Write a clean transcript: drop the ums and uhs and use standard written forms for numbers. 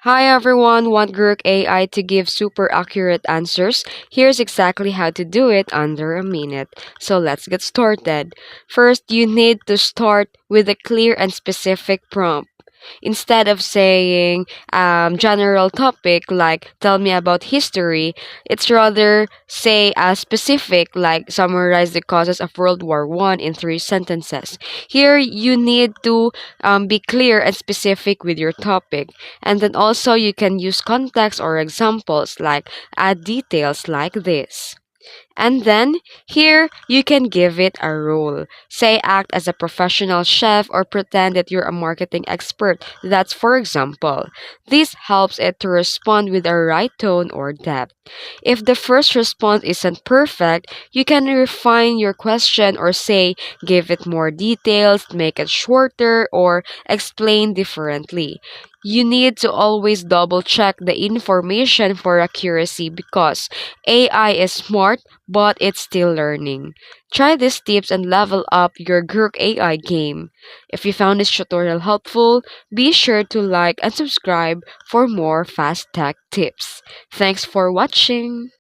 Hi everyone, want Grok AI to give super accurate answers? Here's exactly how to do it under a minute. So let's get started. First, you need to start with a clear and specific prompt. Instead of saying general topic like tell me about history, it's rather say a specific like summarize the causes of World War I in 3 sentences. Here you need to be clear and specific with your topic. And then also you can use context or examples like add details like this. And then here you can give it a role. Say act as a professional chef or pretend that you're a marketing expert. That's for example. This helps it to respond with a right tone or depth. If the first response isn't perfect, you can refine your question or say give it more details, make it shorter, or explain differently. You need to always double check the information for accuracy because AI is smart but it's still learning. Try these tips and level up your Grok AI game. If you found this tutorial helpful, be sure to like and subscribe for more fast tech tips. Thanks for watching.